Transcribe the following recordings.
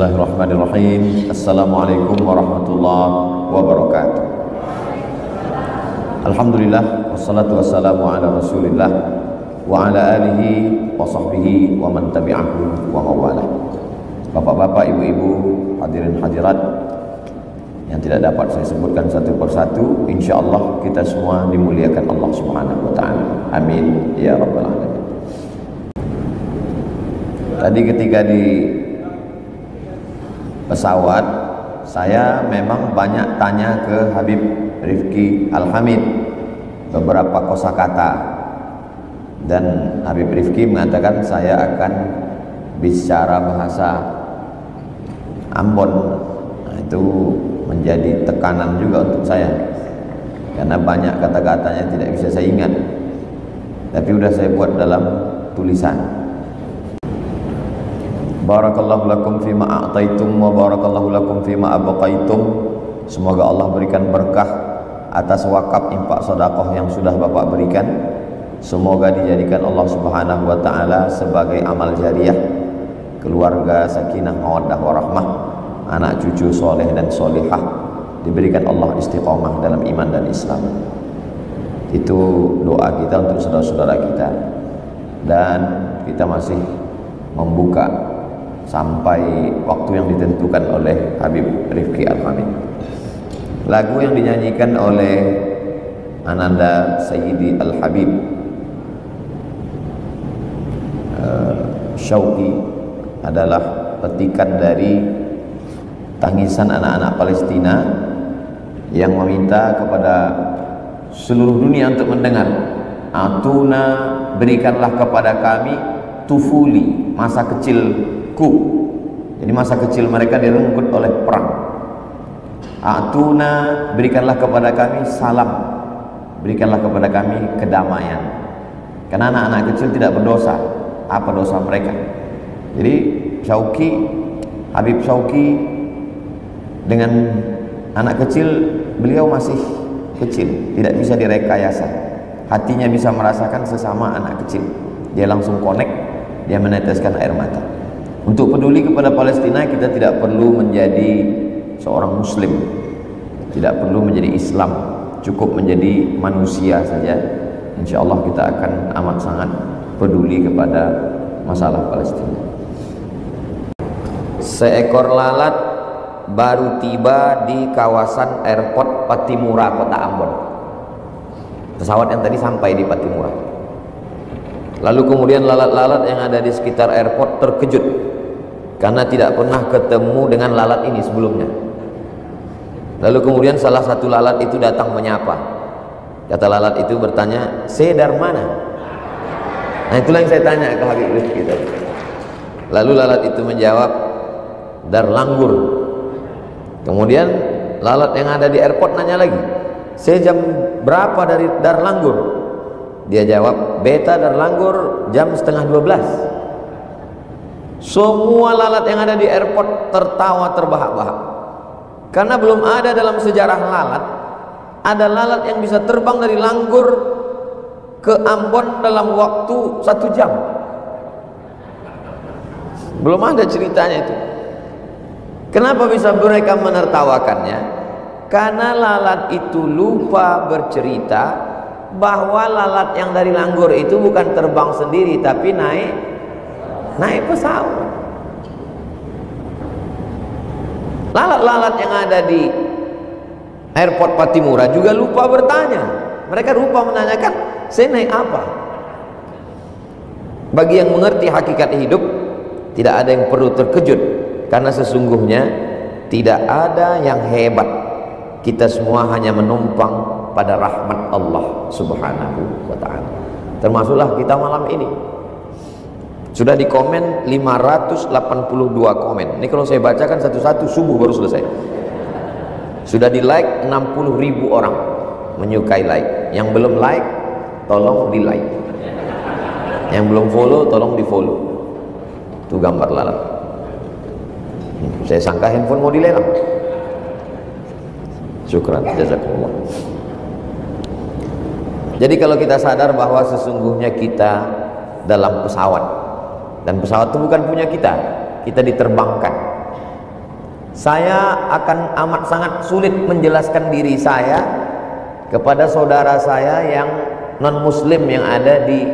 Bismillahirrahmanirrahim. Assalamualaikum warahmatullahi wabarakatuh. Alhamdulillah, wassalatu wassalamu ala rasulillah wa ala alihi wa sahbihi wa man tabi'ahu wa mawalah. Bapak-bapak, ibu-ibu, hadirin hadirat yang tidak dapat saya sebutkan satu persatu, insyaallah kita semua dimuliakan Allah Subhanahu wa taala. Amin ya rabbal alamin. Tadi ketika di pesawat, saya memang banyak tanya ke Habib Rifki Al-Hamid beberapa kosakata, dan Habib Rifki mengatakan saya akan bicara bahasa Ambon. Nah, itu menjadi tekanan juga untuk saya karena banyak kata-katanya tidak bisa saya ingat, tapi sudah saya buat dalam tulisan. Barakallahu lakum fima a'taitum wa barakallahu lakum fima abqaitum. Semoga Allah berikan berkah atas wakaf infak sedekah yang sudah Bapak berikan. Semoga dijadikan Allah Subhanahu wa taala sebagai amal jariah, keluarga sakinah mawaddah warahmah, anak cucu soleh dan solihah, diberikan Allah istiqomah dalam iman dan Islam. Itu doa kita untuk saudara-saudara kita, dan kita masih membuka sampai waktu yang ditentukan oleh Habib Rifki Al-Hamid. Lagu yang dinyanyikan oleh Ananda Sayyidi Al-Habib Syauqi adalah petikan dari tangisan anak-anak Palestina yang meminta kepada seluruh dunia untuk mendengar. Atuna, berikanlah kepada kami tufuli, masa kecilku. Jadi masa kecil mereka direnggut oleh perang. Atuna, berikanlah kepada kami salam, berikanlah kepada kami kedamaian. Karena anak-anak kecil tidak berdosa. Apa dosa mereka? Jadi Syauqi, Habib Syauqi dengan anak kecil, beliau masih kecil, tidak bisa direkayasa. Hatinya bisa merasakan sesama anak kecil. Dia langsung connect, dia meneteskan air mata. Untuk peduli kepada Palestina, kita tidak perlu menjadi seorang muslim, tidak perlu menjadi Islam, cukup menjadi manusia saja. Insya Allah kita akan amat sangat peduli kepada masalah Palestina. Seekor lalat baru tiba di kawasan airport Patimura, Kota Ambon. Pesawat yang tadi sampai di Patimura. Lalu kemudian lalat-lalat yang ada di sekitar airport terkejut karena tidak pernah ketemu dengan lalat ini sebelumnya. Lalu kemudian salah satu lalat itu datang menyapa. Kata lalat itu bertanya, "Saya dari mana?" Nah, itulah yang saya tanya ke Habib Rifki tadi. Lalu lalat itu menjawab, "Dar Langgur." Kemudian lalat yang ada di airport nanya lagi, "Saya jam berapa dari Dar Langgur?" Dia jawab, "Beta Dar Langgur jam setengah 12. Semua lalat yang ada di airport tertawa terbahak-bahak, karena belum ada dalam sejarah lalat ada lalat yang bisa terbang dari Langgur ke Ambon dalam waktu 1 jam. Belum ada ceritanya itu. Kenapa bisa mereka menertawakannya? Karena lalat itu lupa bercerita bahwa lalat yang dari Langgur itu bukan terbang sendiri, tapi naik pesawat. Lalat-lalat yang ada di airport Patimura juga lupa bertanya. Mereka lupa menanyakan, "Saya naik apa?" Bagi yang mengerti hakikat hidup, tidak ada yang perlu terkejut, karena sesungguhnya tidak ada yang hebat. Kita semua hanya menumpang pada rahmat Allah Subhanahu wa ta'ala. Termasuklah kita malam ini. Sudah di komen 582 komen. Ini kalau saya bacakan satu-satu subuh baru selesai. Sudah di like 60.000 orang menyukai like. Yang belum like, tolong di like. Yang belum follow, tolong di follow. Itu gambar lalat. Saya sangka handphone mau dilelang. Syukran, jazakumullah. Jadi kalau kita sadar bahwa sesungguhnya kita dalam pesawat, dan pesawat itu bukan punya kita, kita diterbangkan. saya akan amat sangat sulit menjelaskan diri saya kepada saudara saya yang non muslim yang ada di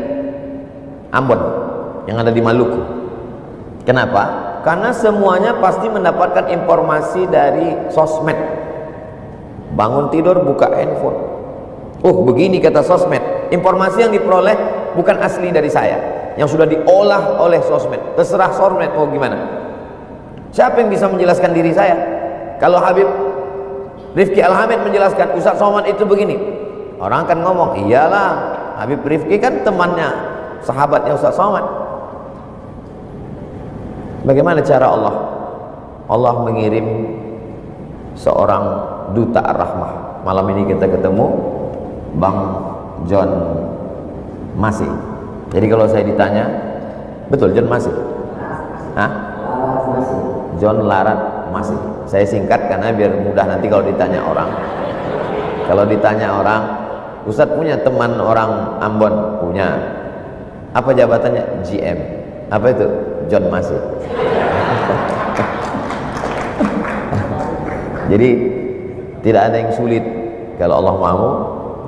Ambon, yang ada di Maluku. Kenapa? Karena semuanya pasti mendapatkan informasi dari sosmed. Bangun tidur buka handphone, begini kata sosmed. Informasi yang diperoleh bukan asli dari saya, yang sudah diolah oleh sosmed. Terserah sosmed mau gimana. Siapa yang bisa menjelaskan diri saya? Kalau Habib Rifki Al-Hamid menjelaskan Ustaz Somad itu begini, orang akan ngomong, iyalah Habib Rifki kan temannya, sahabatnya Ustaz Somad. Bagaimana cara Allah? Allah mengirim seorang duta ar-rahmah. Malam ini kita ketemu Bang John Masih. Jadi kalau saya ditanya, betul John Masih? Hah? John Larat Masih. Saya singkat karena biar mudah nanti kalau ditanya orang. Kalau ditanya orang, Ustadz punya teman orang Ambon? Punya. Apa jabatannya? GM. Apa itu? John Masih. Jadi tidak ada yang sulit kalau Allah mau,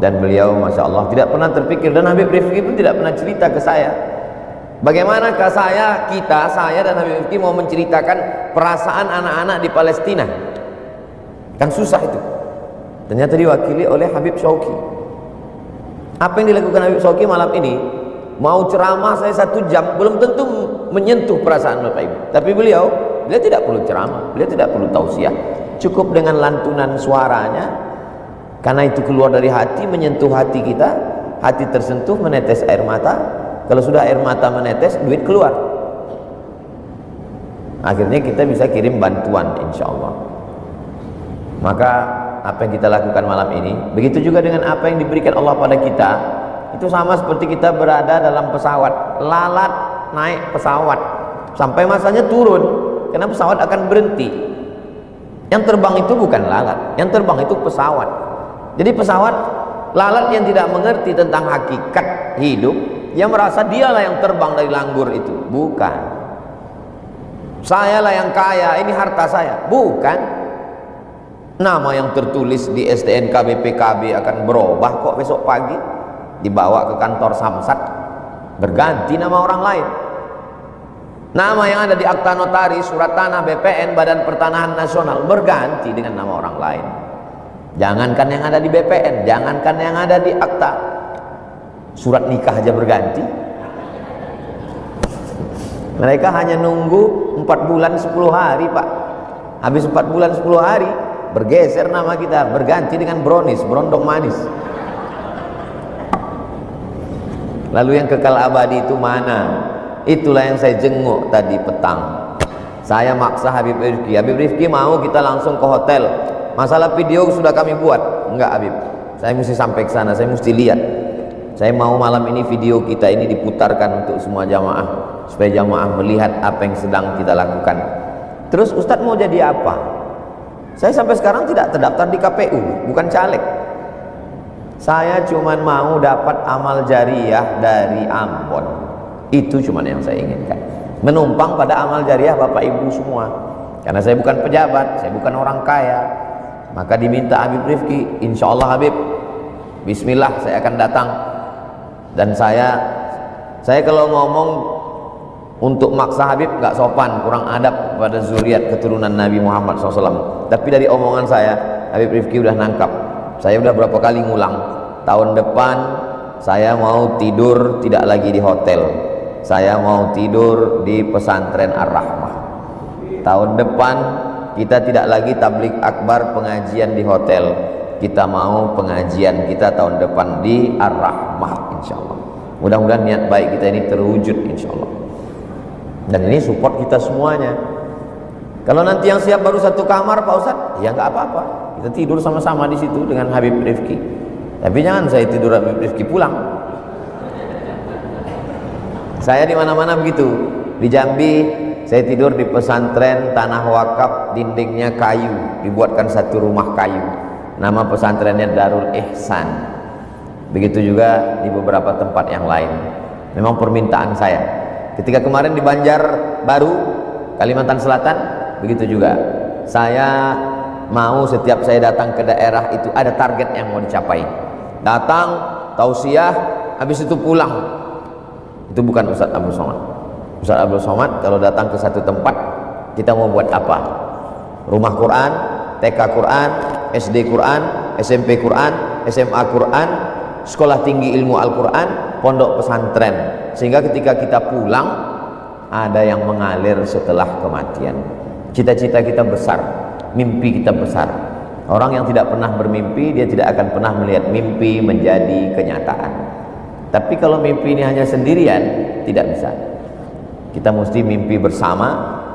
dan beliau Masya Allah tidak pernah terpikir, dan Habib Rifki pun tidak pernah cerita ke saya. Bagaimanakah saya dan Habib Rifki mau menceritakan perasaan anak-anak di Palestina? Kan susah itu. Ternyata diwakili oleh Habib Syauqi. Apa yang dilakukan Habib Syauqi malam ini? Mau ceramah saya 1 jam belum tentu menyentuh perasaan Bapak Ibu. Tapi beliau tidak perlu ceramah, beliau tidak perlu tausiah. Cukup dengan lantunan suaranya, karena itu keluar dari hati, menyentuh hati kita, hati tersentuh, menetes air mata. Kalau sudah air mata menetes, duit keluar. Akhirnya kita bisa kirim bantuan, insya Allah. Maka apa yang kita lakukan malam ini, begitu juga dengan apa yang diberikan Allah pada kita, itu sama seperti kita berada dalam pesawat, lalat naik pesawat sampai masanya turun, karena pesawat akan berhenti. Yang terbang itu bukan lalat, yang terbang itu pesawat. Jadi pesawat, lalat yang tidak mengerti tentang hakikat hidup, yang merasa dialah yang terbang dari langgur itu. Bukan. Sayalah yang kaya, ini harta saya. Bukan. Nama yang tertulis di STNK BPKB akan berubah kok besok pagi, dibawa ke kantor Samsat, berganti nama orang lain. Nama yang ada di akta notaris, surat tanah, BPN, Badan Pertanahan Nasional, berganti dengan nama orang lain. Jangankan yang ada di BPN, jangankan yang ada di akta, surat nikah aja berganti. Mereka hanya nunggu 4 bulan 10 hari Pak. Habis 4 bulan 10 hari bergeser nama kita, berganti dengan Brownies, berondong manis. Lalu yang kekal abadi itu mana? Itulah yang saya jenguk tadi petang. Saya maksa Habib Rifki, Habib Rifki mau kita langsung ke hotel. Masalah video sudah kami buat. Enggak Habib, saya mesti sampai ke sana, saya mesti lihat. Saya mau malam ini video kita ini diputarkan untuk semua jamaah, supaya jamaah melihat apa yang sedang kita lakukan. Terus Ustadz mau jadi apa? Saya sampai sekarang tidak terdaftar di KPU, bukan caleg. Saya cuma mau dapat amal jariah dari Ambon. Itu cuma yang saya inginkan, menumpang pada amal jariah Bapak Ibu semua. Karena saya bukan pejabat, saya bukan orang kaya, maka diminta Habib Rifki, insya Allah Habib, bismillah saya akan datang. Dan saya kalau ngomong untuk maksa Habib nggak sopan, kurang adab pada zuriat keturunan Nabi Muhammad SAW. Tapi dari omongan saya, Habib Rifki udah nangkap. Saya udah berapa kali ngulang, tahun depan saya mau tidur tidak lagi di hotel, saya mau tidur di pesantren Ar-Rahmah. Tahun depan kita tidak lagi tablik akbar pengajian di hotel, kita mau pengajian kita tahun depan di Ar-Rahmah, insya Allah. Mudah-mudahan niat baik kita ini terwujud, insya Allah. Dan ini support kita semuanya. Kalau nanti yang siap baru 1 kamar Pak Ustadz, ya nggak apa-apa, kita tidur sama-sama di situ dengan Habib Rifki. Tapi jangan saya tidur Habib Rifki pulang. Saya di mana-mana begitu. Di Jambi saya tidur di pesantren tanah wakaf, dindingnya kayu, dibuatkan 1 rumah kayu. Nama pesantrennya Darul Ihsan. Begitu juga di beberapa tempat yang lain. Memang permintaan saya. Ketika kemarin di Banjarbaru, Kalimantan Selatan, begitu juga. Saya mau setiap saya datang ke daerah itu ada target yang mau dicapai. Datang, tausiah, habis itu pulang. Itu bukan Ustaz Abdul Somad. Ustaz Abdul Somad kalau datang ke satu tempat, kita mau buat apa? Rumah Quran, TK Quran, SD Quran, SMP Quran, SMA Quran, sekolah tinggi ilmu Al-Quran, pondok pesantren. Sehingga ketika kita pulang, ada yang mengalir setelah kematian. Cita-cita kita besar, mimpi kita besar. Orang yang tidak pernah bermimpi, dia tidak akan pernah melihat mimpi menjadi kenyataan. Tapi kalau mimpi ini hanya sendirian, tidak bisa. Kita mesti mimpi bersama,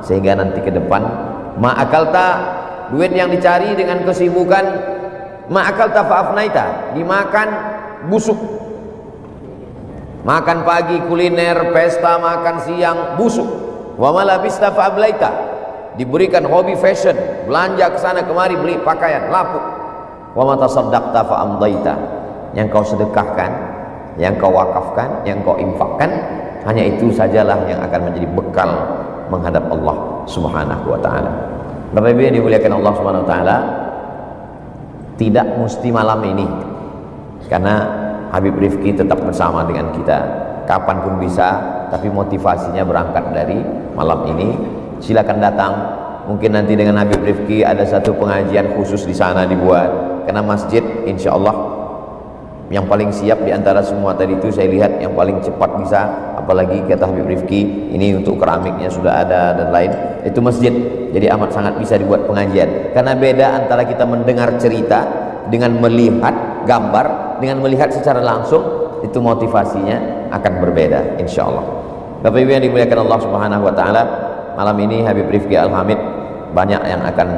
sehingga nanti ke depan ma'akalta, duit yang dicari dengan kesibukan, ma'akalta fa'afnaita, dimakan busuk. Makan pagi kuliner, pesta, makan siang busuk. Wa malabista fa'ablaita, diberikan hobi fashion, belanja ke sana kemari beli pakaian, lapuk. Wa matasaddaqta fa'amdaita, yang kau sedekahkan, yang kau wakafkan, yang kau infakkan, hanya itu sajalah yang akan menjadi bekal menghadap Allah Subhanahu wa taala. Bapak Ibu yang dimuliakan Allah Subhanahu wa taala, tidak mesti malam ini, karena Habib Rifki tetap bersama dengan kita kapanpun bisa, tapi motivasinya berangkat dari malam ini. Silakan datang. Mungkin nanti dengan Habib Rifki ada satu pengajian khusus di sana dibuat, karena masjid insya Allah yang paling siap di antara semua tadi itu saya lihat yang paling cepat bisa, apalagi kata Habib Rifki ini untuk keramiknya sudah ada dan lain, itu masjid. Jadi amat sangat bisa dibuat pengajian, karena beda antara kita mendengar cerita dengan melihat gambar, dengan melihat secara langsung, itu motivasinya akan berbeda insya Allah. Bapak Ibu yang dimuliakan Allah Subhanahu wa taala, malam ini Habib Rifki Al-Hamid banyak yang akan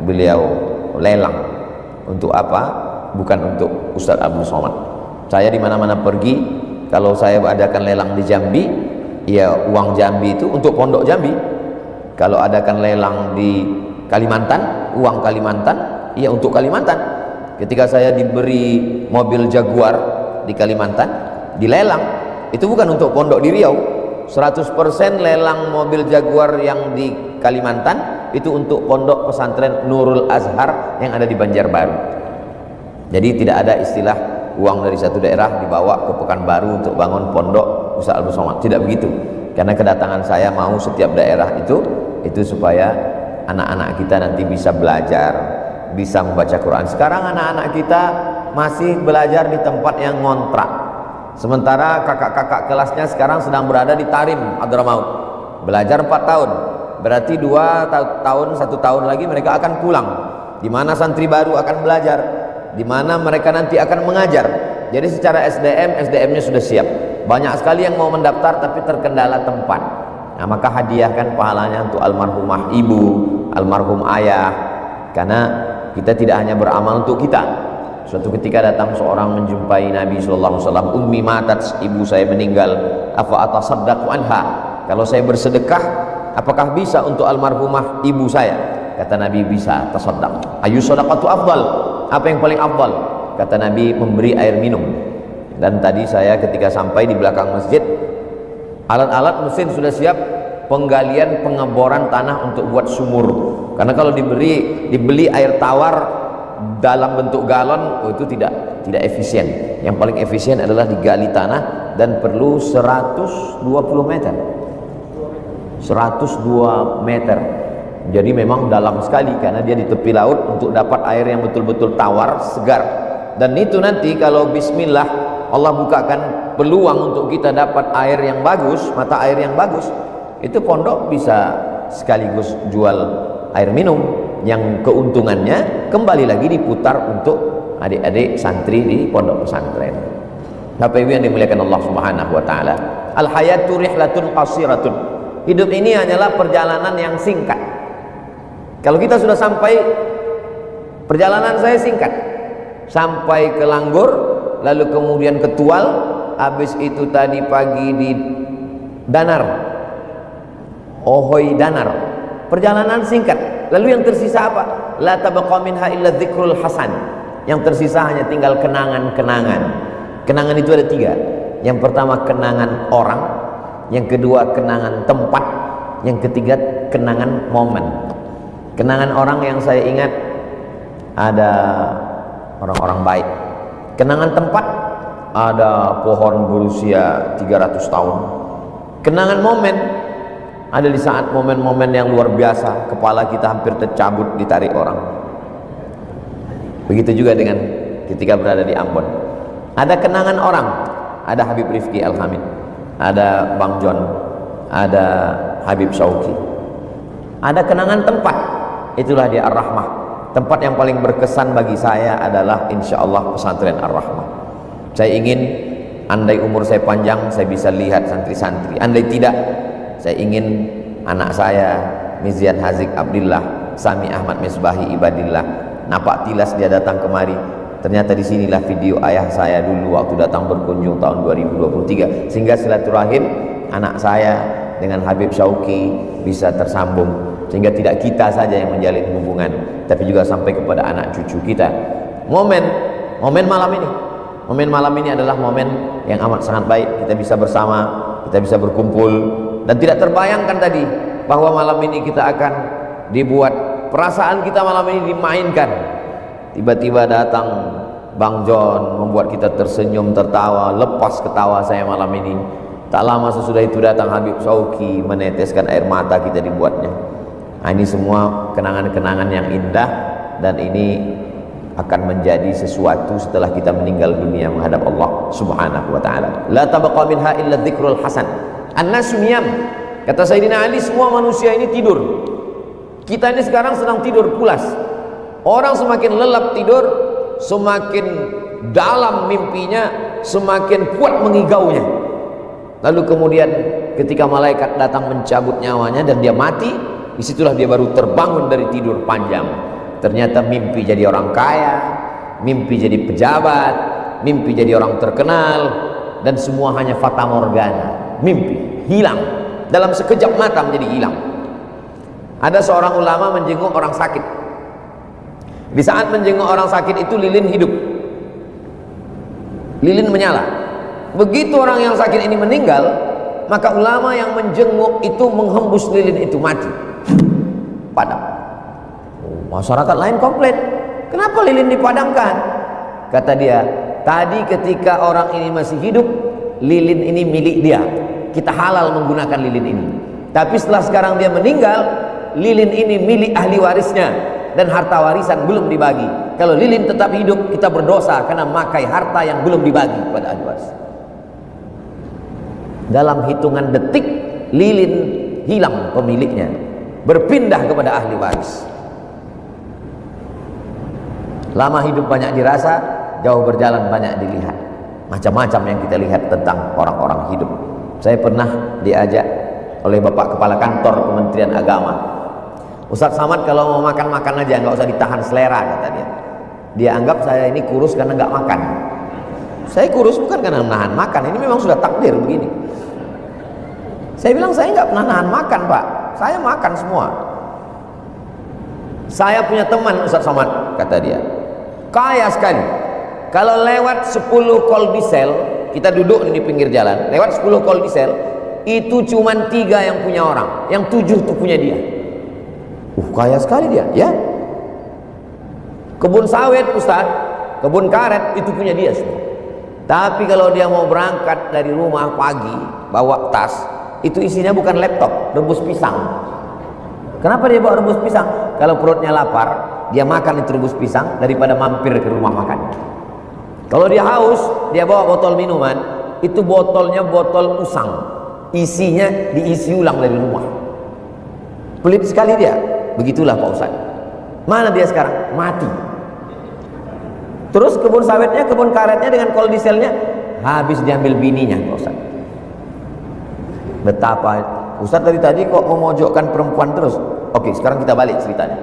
beliau lelang. Untuk apa? Bukan untuk Ustaz Abdul Somad. Saya di mana-mana pergi, kalau saya adakan lelang di Jambi, ya uang Jambi itu untuk pondok Jambi. Kalau adakan lelang di Kalimantan, uang Kalimantan, ya untuk Kalimantan. Ketika saya diberi mobil Jaguar di Kalimantan, dilelang, itu bukan untuk pondok di Riau. 100% lelang mobil Jaguar yang di Kalimantan itu untuk pondok pesantren Nurul Azhar yang ada di Banjarbaru. Jadi tidak ada istilah uang dari satu daerah dibawa ke Pekanbaru untuk bangun pondok Ustaz Abdul Somad, tidak begitu. Karena kedatangan saya mau setiap daerah itu supaya anak-anak kita nanti bisa belajar, bisa membaca Quran. Sekarang anak-anak kita masih belajar di tempat yang ngontrak, sementara kakak-kakak kelasnya sekarang sedang berada di Tarim, Hadramaut, belajar 4 tahun. Berarti 2 tahun, 1 tahun lagi mereka akan pulang. Di mana santri baru akan belajar, di mana mereka nanti akan mengajar. Jadi secara SDM-nya sudah siap. Banyak sekali yang mau mendaftar tapi terkendala tempat. Nah, maka hadiahkan pahalanya untuk almarhumah ibu, almarhum ayah. Karena kita tidak hanya beramal untuk kita. Suatu ketika datang seorang menjumpai Nabi SAW, ummi matat, ibu saya meninggal, afa atasaddaqu anha, kalau saya bersedekah apakah bisa untuk almarhumah ibu saya? Kata Nabi, bisa, tasaddaq. Ayu sadaqatu afdal, apa yang paling afdal? Kata Nabi, memberi air minum. Dan tadi saya ketika sampai di belakang masjid, alat-alat mesin sudah siap, penggalian pengeboran tanah untuk buat sumur. Karena kalau dibeli air tawar dalam bentuk galon, itu tidak efisien. Yang paling efisien adalah digali tanah, dan perlu 120 meter. 102 meter. Jadi memang dalam sekali, karena dia di tepi laut untuk dapat air yang betul-betul tawar, segar. Dan itu nanti kalau bismillah Allah bukakan peluang untuk kita dapat air yang bagus, mata air yang bagus, itu pondok bisa sekaligus jual air minum yang keuntungannya kembali lagi diputar untuk adik-adik santri di pondok pesantren. Bapak Ibu yang dimuliakan Allah Subhanahu wa taala, al hayatu rihlatun qasiratun. Hidup ini hanyalah perjalanan yang singkat. Kalau kita sudah sampai, perjalanan saya singkat, sampai ke Langgur, lalu kemudian ke Tual, habis itu tadi pagi di Danar, Ohoy Danar, perjalanan singkat. Lalu yang tersisa apa? La tabqa minha illa dzikrul hasan. Yang tersisa hanya tinggal kenangan-kenangan. Kenangan itu ada 3. Yang pertama kenangan orang, yang kedua kenangan tempat, yang ketiga kenangan momen. Kenangan orang yang saya ingat ada orang-orang baik. Kenangan tempat ada pohon berusia 300 tahun. Kenangan momen ada di saat momen-momen yang luar biasa, kepala kita hampir tercabut ditarik orang. Begitu juga dengan ketika berada di Ambon. Ada kenangan orang, ada Habib Rifki Al-Hamid, ada Bang John, ada Habib Syauqi. Ada kenangan tempat, itulah dia Ar-Rahmah. Tempat yang paling berkesan bagi saya adalah insya Allah pesantren Ar-Rahmah. Saya ingin andai umur saya panjang, saya bisa lihat santri-santri. Andai tidak, saya ingin anak saya Mizian Hazik Abdillah, Sami Ahmad Misbahi Ibadillah, napak tilas dia datang kemari. Ternyata disinilah video ayah saya dulu waktu datang berkunjung tahun 2023, sehingga silaturahim anak saya dengan Habib Syauqi bisa tersambung, sehingga tidak kita saja yang menjalin hubungan, tapi juga sampai kepada anak cucu kita. Momen malam ini adalah momen yang amat sangat baik. Kita bisa bersama, kita bisa berkumpul, dan tidak terbayangkan tadi bahwa malam ini kita akan dibuat, perasaan kita malam ini dimainkan. Tiba-tiba datang Bang John membuat kita tersenyum, tertawa, lepas ketawa saya malam ini. Tak lama sesudah itu datang Habib Syauqi meneteskan air mata kita dibuatnya. Nah, ini semua kenangan-kenangan yang indah, dan ini akan menjadi sesuatu setelah kita meninggal dunia menghadap Allah Subhanahu wa taala. La tabqa minha illa dzikrul hasan. An-nasu niyam. Kata Sayyidina Ali, semua manusia ini tidur. Kita ini sekarang sedang tidur pulas. Orang semakin lelap tidur, semakin dalam mimpinya, semakin kuat mengigaunya. Lalu kemudian ketika malaikat datang mencabut nyawanya dan dia mati, disitulah dia baru terbangun dari tidur panjang. Ternyata mimpi jadi orang kaya, mimpi jadi pejabat, mimpi jadi orang terkenal, dan semua hanya fata morgana. Mimpi hilang, dalam sekejap mata menjadi hilang. Ada seorang ulama menjenguk orang sakit. Di saat menjenguk orang sakit itu lilin hidup, lilin menyala. Begitu orang yang sakit ini meninggal, maka ulama yang menjenguk itu menghembus lilin itu, mati, padam. Masyarakat lain komplain, kenapa lilin dipadamkan? Kata dia, tadi ketika orang ini masih hidup, lilin ini milik dia, kita halal menggunakan lilin ini. Tapi setelah sekarang dia meninggal, lilin ini milik ahli warisnya, dan harta warisan belum dibagi. Kalau lilin tetap hidup, kita berdosa karena memakai harta yang belum dibagi kepada ahli waris. Dalam hitungan detik, lilin hilang pemiliknya, berpindah kepada ahli waris. Lama hidup banyak dirasa, jauh berjalan banyak dilihat. Macam-macam yang kita lihat tentang orang-orang hidup. Saya pernah diajak oleh Bapak Kepala Kantor Kementerian Agama, Ustadz Samad kalau mau makan-makan aja, nggak usah ditahan selera, kata dia. Dia anggap saya ini kurus karena nggak makan. Saya kurus bukan karena menahan makan, ini memang sudah takdir begini. Saya bilang saya nggak pernah nahan makan, Pak. Saya makan semua. Saya punya teman Ustadz Samad, kata dia, kaya sekali. Kalau lewat 10 kolbisel, kita duduk di pinggir jalan, lewat 10 kolbisel, itu cuma 3 yang punya orang, yang 7 itu punya dia. Kaya sekali dia, ya. Kebun sawit Ustaz, kebun karet, itu punya dia semua. Tapi kalau dia mau berangkat dari rumah pagi, bawa tas, itu isinya bukan laptop, rebus pisang. Kenapa dia bawa rebus pisang? Kalau perutnya lapar, dia makan itu rebus pisang daripada mampir ke rumah makan. Kalau dia haus, dia bawa botol minuman, itu botolnya botol usang, isinya diisi ulang dari rumah. Pelit sekali dia. Begitulah Pak Ustaz. Mana dia sekarang? Mati. Terus kebun sawitnya, kebun karetnya dengan koldiselnya habis diambil bininya Pak Ustaz. Betapa Ustaz dari tadi kok memojokkan perempuan terus. Oke, sekarang kita balik ceritanya.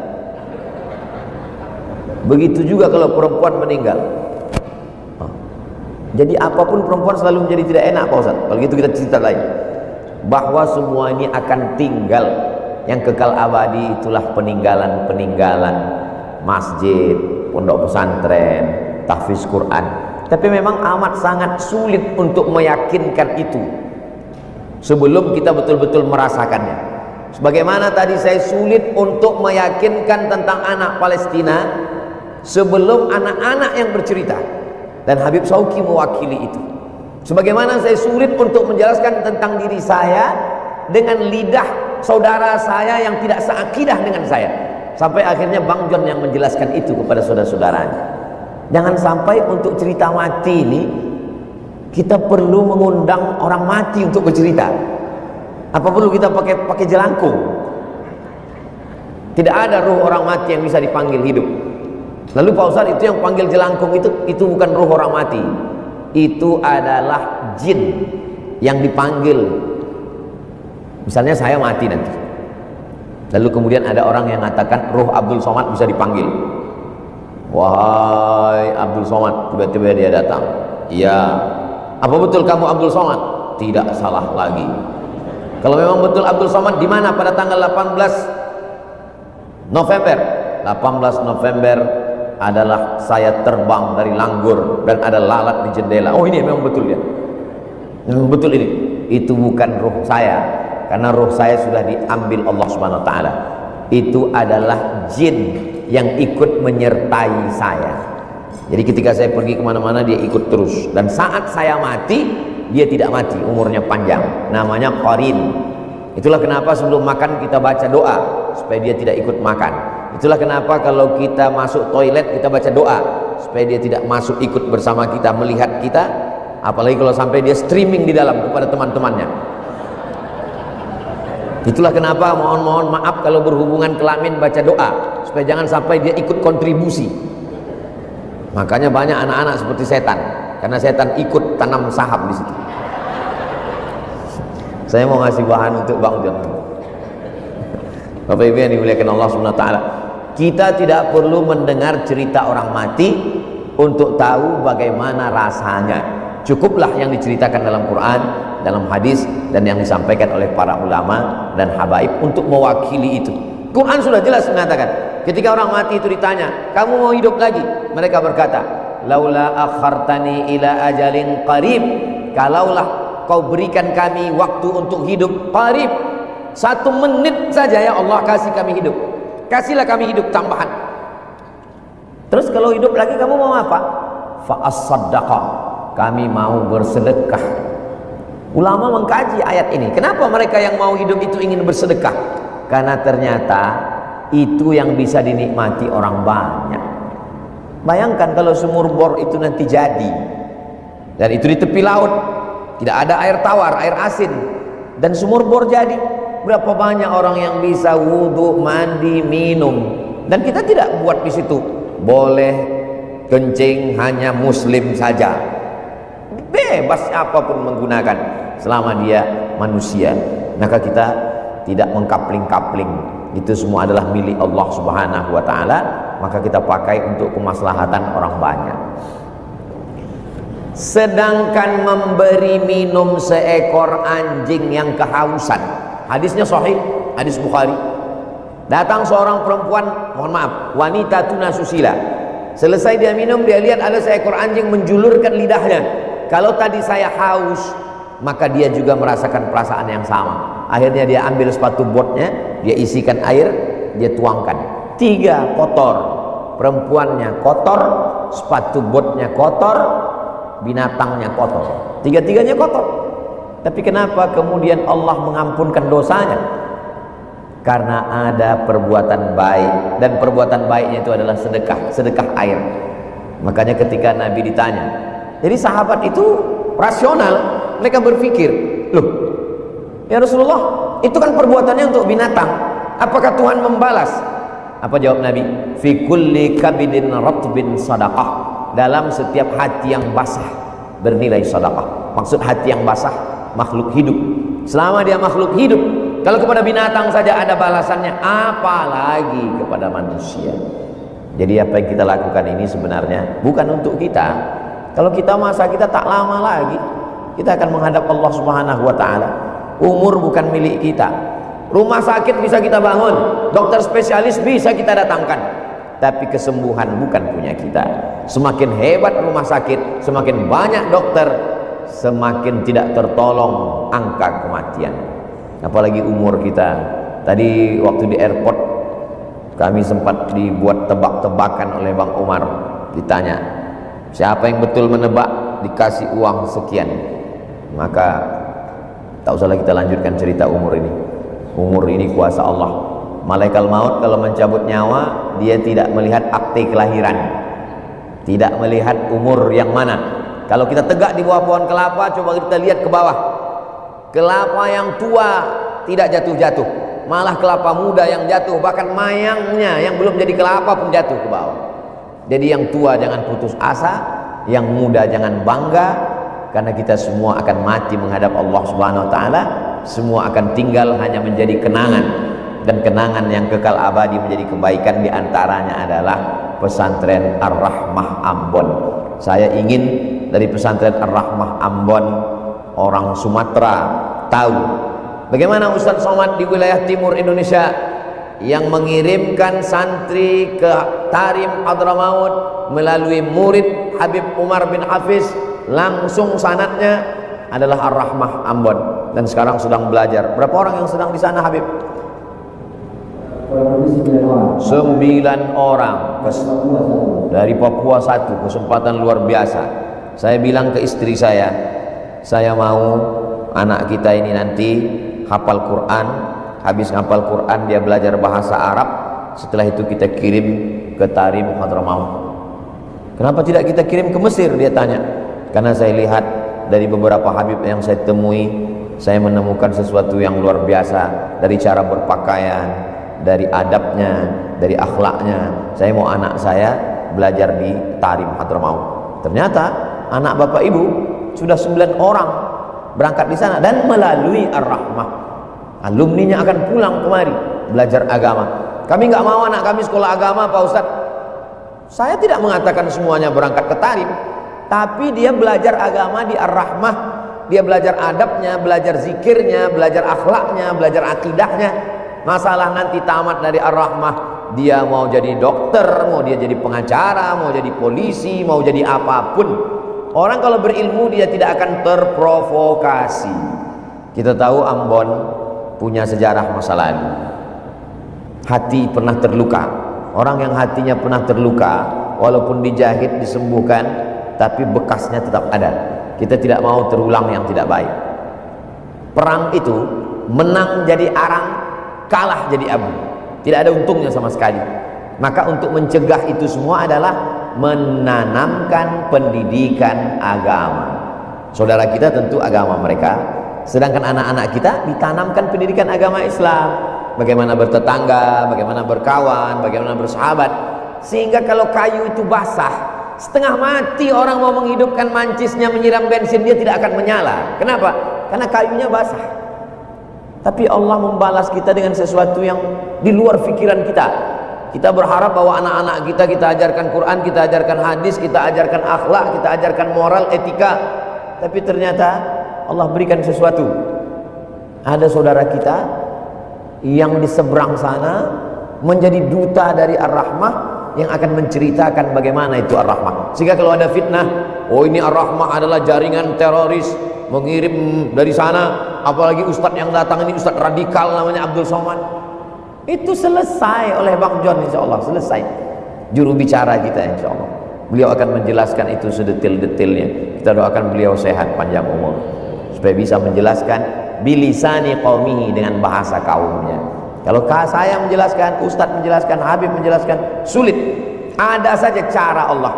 Begitu juga kalau perempuan meninggal. Jadi apapun perempuan selalu menjadi tidak enak Pak Ustaz. Kalau gitu kita cerita lain, bahwa semua ini akan tinggal. Yang kekal abadi itulah peninggalan-peninggalan masjid, pondok pesantren, tahfiz Quran. Tapi memang amat sangat sulit untuk meyakinkan itu sebelum kita betul-betul merasakannya. Sebagaimana tadi saya sulit untuk meyakinkan tentang anak Palestina sebelum anak-anak yang bercerita, dan Habib Shauqi mewakili itu. Sebagaimana saya sulit untuk menjelaskan tentang diri saya dengan lidah saudara saya yang tidak seakidah dengan saya, sampai akhirnya Bang John yang menjelaskan itu kepada saudara-saudaranya. Jangan sampai untuk cerita mati ini kita perlu mengundang orang mati untuk bercerita. Apa perlu kita pakai jelangkung? Tidak ada ruh orang mati yang bisa dipanggil hidup. Lalu Pak Ustadz, itu yang panggil jelangkung itu bukan ruh orang mati, itu adalah jin yang dipanggil. Misalnya saya mati nanti, lalu kemudian ada orang yang mengatakan ruh Abdul Somad bisa dipanggil. Wahai Abdul Somad, tiba-tiba dia datang. Iya, apa betul kamu Abdul Somad? Tidak salah lagi. Kalau memang betul Abdul Somad, di mana pada tanggal 18 November? 18 November adalah saya terbang dari Langgur dan ada lalat di jendela. Oh, ini memang betul ya. Memang betul ini. Itu bukan ruh saya, karena ruh saya sudah diambil Allah Subhanahu wa taala. Itu adalah jin yang ikut menyertai saya. Jadi ketika saya pergi kemana-mana dia ikut terus, dan saat saya mati dia tidak mati, umurnya panjang, namanya qarin. Itulah kenapa sebelum makan kita baca doa supaya dia tidak ikut makan. Itulah kenapa kalau kita masuk toilet kita baca doa supaya dia tidak masuk ikut bersama kita, melihat kita, apalagi kalau sampai dia streaming di dalam kepada teman-temannya. Itulah kenapa mohon maaf kalau berhubungan kelamin baca doa supaya jangan sampai dia ikut kontribusi. Makanya banyak anak-anak seperti setan, karena setan ikut tanam saham di situ. Saya mau ngasih bahan untuk Bang John. Bapak Ibu yang dimuliakan Allah Subhanahu wa taala, kita tidak perlu mendengar cerita orang mati untuk tahu bagaimana rasanya. Cukuplah yang diceritakan dalam Quran, dalam hadis, dan yang disampaikan oleh para ulama dan habaib untuk mewakili itu. Quran sudah jelas mengatakan, ketika orang mati itu ditanya, kamu mau hidup lagi? Mereka berkata, laula akhartani ila ajalin qarib, kalaulah kau berikan kami waktu untuk hidup qarib, 1 menit saja ya Allah, kasih kami hidup, kasihlah kami hidup tambahan. Terus kalau hidup lagi kamu mau apa? Fa as-saddaqa, kami mau bersedekah. Ulama mengkaji ayat ini. Kenapa mereka yang mau hidup itu ingin bersedekah? Karena ternyata itu yang bisa dinikmati orang banyak. Bayangkan kalau sumur bor itu nanti jadi, dan itu di tepi laut, tidak ada air tawar, air asin, dan sumur bor jadi, berapa banyak orang yang bisa wudhu, mandi, minum. Dan kita tidak buat di situ boleh kencing hanya muslim saja, bebas siapapun menggunakan selama dia manusia. Maka kita tidak mengkapling-kapling, itu semua adalah milik Allah Subhanahu wa taala, maka kita pakai untuk kemaslahatan orang banyak. Sedangkan memberi minum seekor anjing yang kehausan, hadisnya sahih, hadis Bukhari. Datang seorang perempuan, mohon maaf, wanita tunasusila. Selesai dia minum, dia lihat ada seekor anjing menjulurkan lidahnya. Kalau tadi saya haus, maka dia juga merasakan perasaan yang sama. Akhirnya dia ambil sepatu botnya, dia isikan air, dia tuangkan. 3 kotor, perempuannya kotor, sepatu botnya kotor, binatangnya kotor, 3-tiganya kotor. Tapi kenapa kemudian Allah mengampunkan dosanya? Karena ada perbuatan baik, dan perbuatan baiknya itu adalah sedekah air. Makanya ketika Nabi ditanya, jadi sahabat itu rasional, mereka berpikir, loh ya Rasulullah, itu kan perbuatannya untuk binatang, apakah Tuhan membalas? Apa jawab Nabi? Fi kulli kabidin ratbin sadaqah, dalam setiap hati yang basah bernilai sedekah. Maksud hati yang basah makhluk hidup. Selama dia makhluk hidup, kalau kepada binatang saja ada balasannya, apalagi kepada manusia. Jadi apa yang kita lakukan ini sebenarnya bukan untuk kita. Kalau kita masa kita tak lama lagi kita akan menghadap Allah Subhanahu wa taala. Umur bukan milik kita. Rumah sakit bisa kita bangun, dokter spesialis bisa kita datangkan, tapi kesembuhan bukan punya kita. Semakin hebat rumah sakit, semakin banyak dokter, semakin tidak tertolong angka kematian. Apalagi umur kita Tadi waktu di airport kami sempat dibuat tebak-tebakan oleh Bang Umar. Ditanya, siapa yang betul menebak dikasih uang sekian. Maka tak usahlah kita lanjutkan cerita umur ini. Umur ini kuasa Allah. Malaikat maut kalau mencabut nyawa, dia tidak melihat akte kelahiran, tidak melihat umur yang mana. Kalau kita tegak di bawah pohon kelapa, coba kita lihat ke bawah. Kelapa yang tua tidak jatuh-jatuh, malah kelapa muda yang jatuh, bahkan mayangnya yang belum jadi kelapa pun jatuh ke bawah. Jadi yang tua jangan putus asa, yang muda jangan bangga, karena kita semua akan mati menghadap Allah Subhanahu wa taala. Semua akan tinggal hanya menjadi kenangan, dan kenangan yang kekal abadi menjadi kebaikan. Di antaranya adalah pesantren Ar-Rahmah Ambon. Saya ingin dari pesantren Ar-Rahmah Ambon, orang Sumatera tahu bagaimana Ustadz Somad di wilayah timur Indonesia yang mengirimkan santri ke Tarim Hadramaut melalui murid Habib Umar bin Hafiz, langsung sanadnya adalah Ar-Rahmah Ambon, dan sekarang sedang belajar. Berapa orang yang sedang di sana, Habib? 9 orang dari Papua satu. Kesempatan luar biasa. Saya bilang ke istri saya mau anak kita ini nanti hafal Quran, habis hafal Quran dia belajar bahasa Arab, setelah itu kita kirim ke Tarim Hadramaut. Kenapa tidak kita kirim ke Mesir, dia tanya. Karena saya lihat dari beberapa habib yang saya temui, saya menemukan sesuatu yang luar biasa, dari cara berpakaian, dari adabnya, dari akhlaknya. Saya mau anak saya belajar di Tarim Hadramaut. Ternyata anak bapak ibu sudah 9 orang berangkat di sana, dan melalui Ar-Rahmah. Alumninya akan pulang kemari belajar agama. Kami nggak mau anak kami sekolah agama, Pak Ustadz. Saya tidak mengatakan semuanya berangkat ke Tarim, tapi dia belajar agama di Ar-Rahmah. Dia belajar adabnya, belajar zikirnya, belajar akhlaknya, belajar akidahnya. Masalah nanti tamat dari Ar-Rahmah, dia mau jadi dokter, mau dia jadi pengacara, mau jadi polisi, mau jadi apapun. Orang kalau berilmu dia tidak akan terprovokasi. Kita tahu Ambon punya sejarah masa lalu. Hati pernah terluka. Orang yang hatinya pernah terluka, walaupun dijahit, disembuhkan, tapi bekasnya tetap ada. Kita tidak mau terulang yang tidak baik. Perang itu menang jadi arang, kalah jadi abu. Tidak ada untungnya sama sekali. Maka untuk mencegah itu semua adalah menanamkan pendidikan agama. Saudara kita tentu agama mereka, sedangkan anak-anak kita ditanamkan pendidikan agama Islam. Bagaimana bertetangga, bagaimana berkawan, bagaimana bersahabat. Sehingga kalau kayu itu basah, setengah mati orang mau menghidupkan mancisnya, menyiram bensin, dia tidak akan menyala. Kenapa? Karena kayunya basah. Tapi Allah membalas kita dengan sesuatu yang di luar pikiran kita. Kita berharap bahwa anak-anak kita ajarkan Quran, kita ajarkan hadis, kita ajarkan akhlak, kita ajarkan moral, etika. Tapi ternyata Allah berikan sesuatu. Ada saudara kita yang di seberang sana menjadi duta dari Ar-Rahmah, yang akan menceritakan bagaimana itu Ar-Rahmah. Sehingga kalau ada fitnah, oh ini Ar-Rahmah adalah jaringan teroris mengirim dari sana, apalagi ustadz yang datang ini ustadz radikal namanya Abdul Somad, itu selesai oleh Bang John, insya Allah selesai. Juru bicara kita insya Allah, beliau akan menjelaskan itu sedetil-detilnya. Kita doakan beliau sehat, panjang umur, supaya bisa menjelaskan bilisani qaumihi, dengan bahasa kaumnya. Kalau saya menjelaskan, ustadz menjelaskan, habib menjelaskan, sulit. Ada saja cara Allah,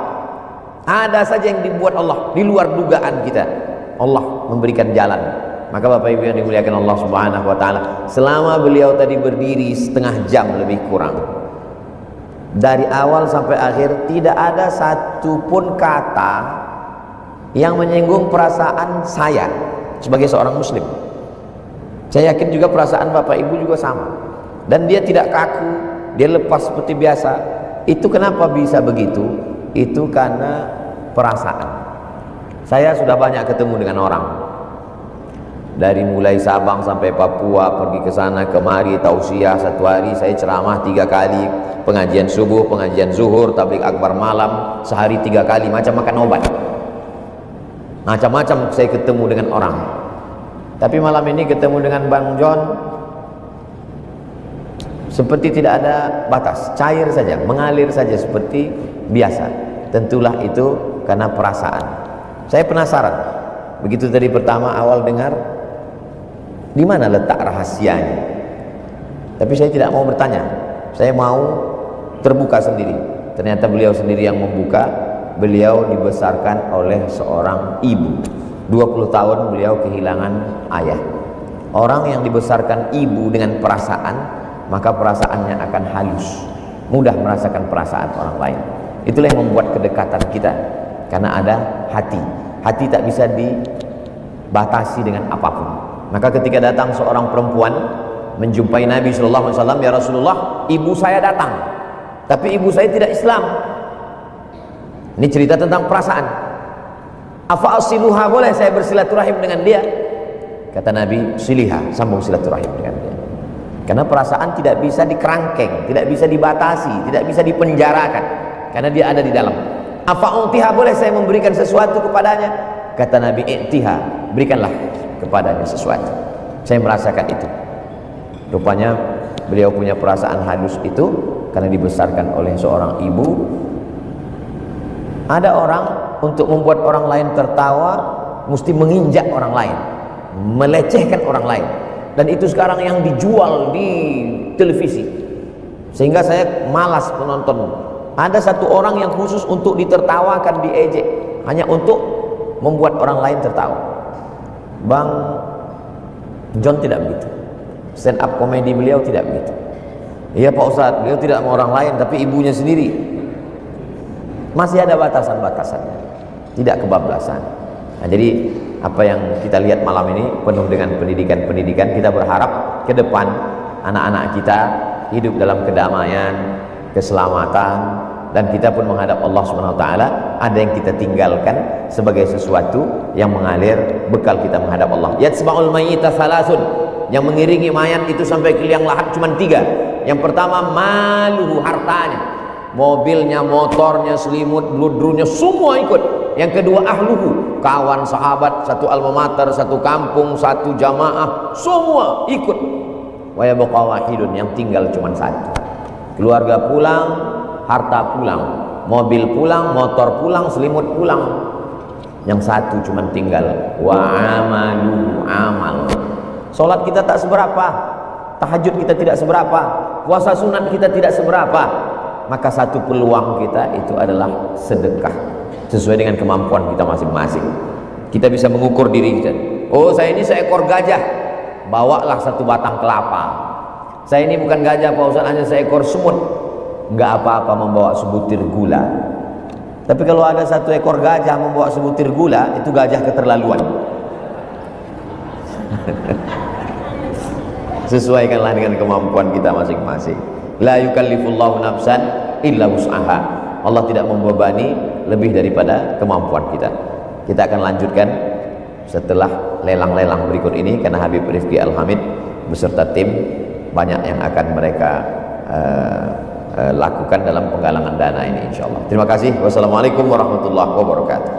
ada saja yang dibuat Allah di luar dugaan kita. Allah memberikan jalan. Maka Bapak Ibu yang dimuliakan Allah Subhanahu wa taala, selama beliau tadi berdiri setengah jam lebih kurang, dari awal sampai akhir tidak ada satupun kata yang menyinggung perasaan saya sebagai seorang muslim. Saya yakin juga perasaan Bapak Ibu juga sama. Dan dia tidak kaku, dia lepas seperti biasa. Itu kenapa bisa begitu? Itu karena perasaan. Saya sudah banyak ketemu dengan orang, dari mulai Sabang sampai Papua, pergi ke sana kemari, tausiah. Satu hari saya ceramah 3 kali, pengajian subuh, pengajian zuhur, tabligh akbar malam, sehari 3 kali, macam makan obat. Macam-macam saya ketemu dengan orang. Tapi malam ini ketemu dengan Bang John, seperti tidak ada batas, cair saja, mengalir saja seperti biasa. Tentulah itu karena perasaan. Saya penasaran, begitu tadi pertama awal dengar, di mana letak rahasianya? Tapi saya tidak mau bertanya, saya mau terbuka sendiri. Ternyata beliau sendiri yang membuka. Beliau dibesarkan oleh seorang ibu. 20 tahun beliau kehilangan ayah. Orang yang dibesarkan ibu dengan perasaan, maka perasaannya akan halus, mudah merasakan perasaan orang lain. Itulah yang membuat kedekatan kita, karena ada hati. Hati tak bisa dibatasi dengan apapun. Maka ketika datang seorang perempuan menjumpai Nabi SAW, ya Rasulullah, ibu saya datang, tapi ibu saya tidak Islam. Ini cerita tentang perasaan. Afa asiluha, boleh saya bersilaturahim dengan dia? Kata Nabi, siliha, sambung silaturahim dengan dia. Karena perasaan tidak bisa dikerangkeng, tidak bisa dibatasi, tidak bisa dipenjarakan, karena dia ada di dalam. Afa utiha, boleh saya memberikan sesuatu kepadanya? Kata Nabi, i'tiha, berikanlah kepadanya sesuatu. Saya merasakan itu. Rupanya beliau punya perasaan halus itu karena dibesarkan oleh seorang ibu. Ada orang untuk membuat orang lain tertawa mesti menginjak orang lain, melecehkan orang lain, dan itu sekarang yang dijual di televisi, sehingga saya malas menonton. Ada satu orang yang khusus untuk ditertawakan, diejek, hanya untuk membuat orang lain tertawa. Bang John tidak begitu, stand up komedi beliau tidak begitu. Iya Pak Ustadz, beliau tidak mau orang lain, tapi ibunya sendiri. Masih ada batasan-batasannya, tidak kebablasan. Nah, jadi apa yang kita lihat malam ini penuh dengan pendidikan-pendidikan. Kita berharap ke depan anak-anak kita hidup dalam kedamaian, keselamatan, dan kita pun menghadap Allah SWT. Ada yang kita tinggalkan sebagai sesuatu yang mengalir bekal kita menghadap Allah. Yatsba'ul mayyita salasun, yang mengiringi mayat itu sampai ke liang lahat cuma 3. Yang pertama, maluhu, hartanya, mobilnya, motornya, selimut, bludrunya, semua ikut. Yang kedua, ahluhu, kawan, sahabat, satu alma mater, satu kampung, satu jamaah, semua ikut. Wa yabqa wahidun, yang tinggal cuma satu. Keluarga pulang, harta pulang, mobil pulang, motor pulang, selimut pulang. Yang satu cuma tinggal, wa amalu, amal. Salat kita tak seberapa, tahajud kita tidak seberapa, puasa sunat kita tidak seberapa. Maka satu peluang kita itu adalah sedekah sesuai dengan kemampuan kita masing-masing. Kita bisa mengukur diri kita. Oh, saya ini seekor gajah, bawalah satu batang kelapa. Saya ini bukan gajah Pak Ustaz, hanya seekor semut. Enggak apa-apa membawa sebutir gula. Tapi kalau ada satu ekor gajah membawa sebutir gula, itu gajah keterlaluan. Sesuaikanlah dengan kemampuan kita masing-masing. La yukallifullahu nafsan illa wus'aha. Allah tidak membebani lebih daripada kemampuan kita. Kita akan lanjutkan setelah lelang-lelang berikut ini, karena Habib Rifki Al-Hamid beserta tim banyak yang akan mereka lakukan dalam penggalangan dana ini, insyaallah. Terima kasih. Wassalamualaikum warahmatullahi wabarakatuh.